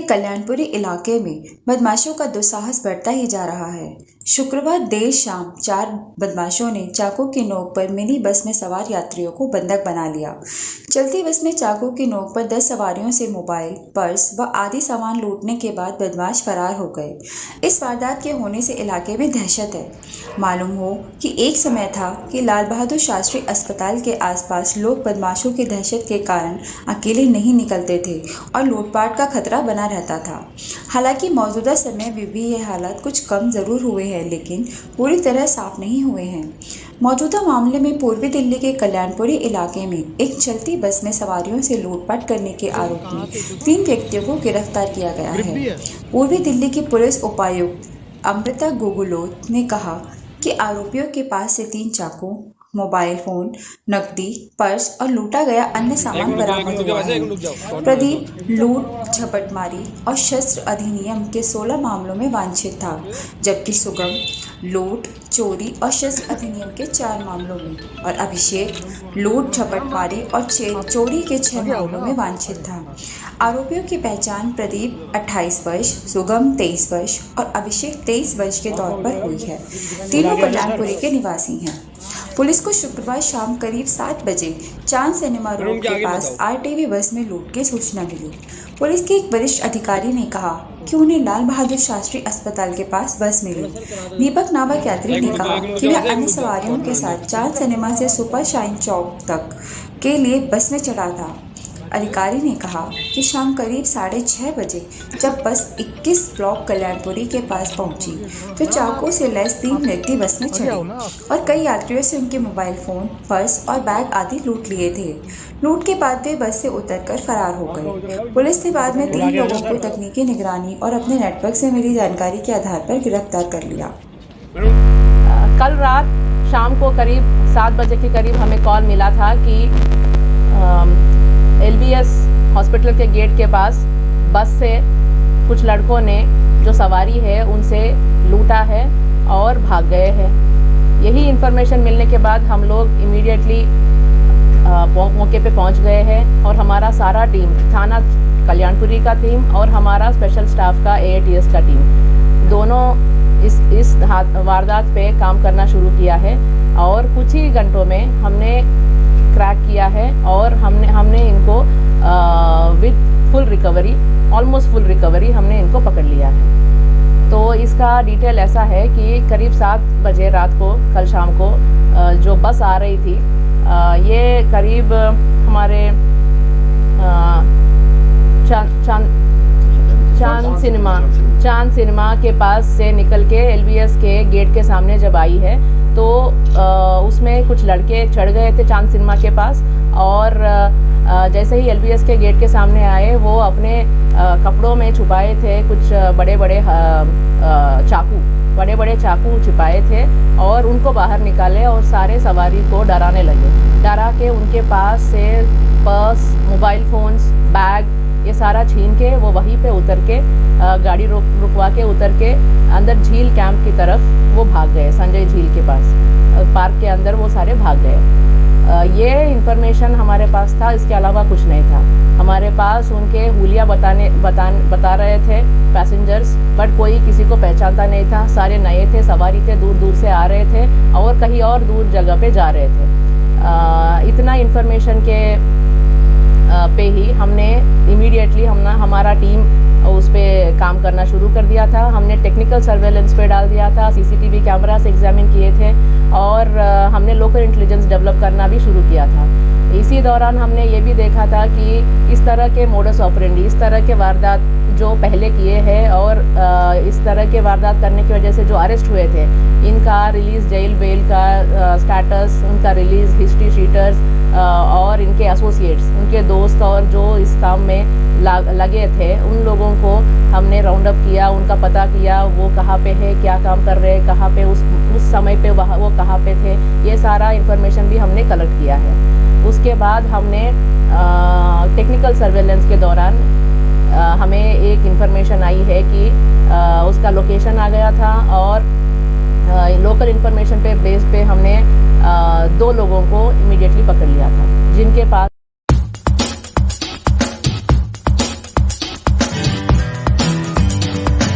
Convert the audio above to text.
कल्याणपुरी इलाके में बदमाशों का दुस्साहस बढ़ता ही जा रहा है। शुक्रवार देर शाम 4 बदमाशों ने चाकू की नोक पर मिनी बस में सवार यात्रियों को बंधक बना लिया। चलती बस में चाकू की नोक पर 10 सवारियों से मोबाइल, पर्स व आदि सामान लूटने के बाद बदमाश फरार हो गए। इस वारदात के होने से इलाके में दहशत है। मालूम हो कि एक समय था कि लाल बहादुर शास्त्री अस्पताल के आसपास लोग बदमाशों की दहशत के कारण अकेले नहीं निकलते थे और लूटपाट का खतरा बना रहता था। हालांकि मौजूदा समय में भी ये हालात कुछ कम जरूर हुए हैं, लेकिन पूरी तरह साफ नहीं हुए हैं। मौजूदा मामले में पूर्वी दिल्ली के कल्याणपुरी इलाके में एक चलती बस में सवारियों से लूटपाट करने के आरोप में 3 व्यक्तियों को गिरफ्तार किया गया है। पूर्वी दिल्ली की पुलिस उपायुक्त अमृता गुगुलोत ने कहा कि आरोपियों के पास से 3 चाकू, मोबाइल फोन, नकदी, पर्स और लूटा गया अन्य सामान बरामद हुआ है। प्रदीप लूट, झपटमारी और शस्त्र अधिनियम के 16 मामलों में वांछित था, जबकि सुगम लूट, चोरी और शस्त्र अधिनियम के 4 मामलों में और अभिषेक लूट, झपटमारी और चोरी के 6 मामलों में वांछित था। आरोपियों की पहचान प्रदीप 28 वर्ष, सुगम 23 वर्ष और अभिषेक 23 वर्ष के तौर पर हुई है। तीनों कल्याणपुरी के निवासी हैं। पुलिस को शुक्रवार शाम करीब 7 बजे चांद सिनेमा रोड के पास आरटीवी बस में लूट की सूचना मिली। पुलिस के एक वरिष्ठ अधिकारी ने कहा कि उन्हें लाल बहादुर शास्त्री अस्पताल के पास बस मिली। दीपक नामक यात्री ने कहा कि वह अन्य सवारियों के साथ चांद सिनेमा से सुपर शाइन चौक तक के लिए बस में चढ़ा था। अधिकारी ने कहा कि शाम करीब 6:30 बजे जब बस 21 ब्लॉक कल्याणपुरी के पास पहुंची तो चाकू से लैस 3 व्यक्ति बस में चढ़े और कई यात्रियों से उनके मोबाइल फोन, पर्स और बैग आदि लूट लिए थे। लूट के बाद वे बस से उतरकर फरार हो गए। पुलिस ने बाद में 3 लोगों को तकनीकी निगरानी और अपने नेटवर्क से मिली जानकारी के आधार पर गिरफ्तार कर लिया। कल रात शाम को करीब 7 बजे के करीब हमें कॉल मिला था कि LBS हॉस्पिटल के गेट के पास बस से कुछ लड़कों ने जो सवारी है उनसे लूटा है और भाग गए हैं। यही इन्फॉर्मेशन मिलने के बाद हम लोग इमीडिएटली मौके पे पहुंच गए हैं और हमारा सारा टीम, थाना कल्याणपुरी का टीम और हमारा स्पेशल स्टाफ का AATS का टीम, दोनों इस वारदात पे काम करना शुरू किया है और कुछ ही घंटों में हमने क्रैक किया है और हमने इनको with full recovery, almost full recovery हमने इनको पकड़ लिया है। तो इसका डिटेल ऐसा है कि करीब 7 बजे रात को, कल शाम को जो बस आ रही थी, ये करीब हमारे चांद सिनेमा के पास से निकल के LBS के गेट के सामने जब आई है तो उसमें कुछ लड़के चढ़ गए थे चांद सिनेमा के पास और जैसे ही LBS के गेट के सामने आए वो अपने कपड़ों में छुपाए थे कुछ बड़े बड़े चाकू छिपाए थे और उनको बाहर निकाले और सारे सवारी को डराने लगे। डरा के उनके पास से पर्स, मोबाइल फ़ोन्स, बैग ये सारा छीन के वो वहीं पे उतर के गाड़ी रुकवा के उतर के अंदर झील कैंप की तरफ वो भाग गए। संजय झील के पास पार्क के अंदर वो सारे भाग गए। ये इन्फॉर्मेशन हमारे पास था, इसके अलावा कुछ नहीं था। हमारे पास उनके हुलिया बता रहे थे पैसेंजर्स, बट कोई किसी को पहचानता नहीं था। सारे नए थे, सवारी थे, दूर दूर से आ रहे थे और कहीं और दूर जगह पे जा रहे थे। इतना इन्फॉर्मेशन के पे ही हमने इमीडिएटली हमारा टीम उस पर काम करना शुरू कर दिया था। हमने टेक्निकल सर्वेलेंस पे डाल दिया था, CCTV कैमरा से एग्जामिन किए थे और हमने लोकल इंटेलिजेंस डेवलप करना भी शुरू किया था। इसी दौरान हमने ये भी देखा था कि इस तरह के मोडस ऑपरेंडी, इस तरह के वारदात जो पहले किए हैं और इस तरह के वारदात करने की वजह से जो अरेस्ट हुए थे, इनका रिलीज़, जेल बेल का स्टेटस, उनका रिलीज़, हिस्ट्री शीटर्स और इनके एसोसिएट्स, उनके दोस्त और जो इस काम में लगे थे, उन लोगों को हमने राउंड अप किया, उनका पता किया, वो कहाँ पे है, क्या काम कर रहे हैं, कहाँ पे उस समय पे वो कहाँ पे थे, ये सारा इन्फॉर्मेशन भी हमने कलेक्ट किया है। उसके बाद हमने टेक्निकल सर्वेलेंस के दौरान हमें एक इन्फॉर्मेशन आई है कि उसका लोकेशन आ गया था और लोकल इन्फॉर्मेशन पे बेस पे हमने 2 लोगों को इमीडिएटली पकड़ लिया था, जिनके पास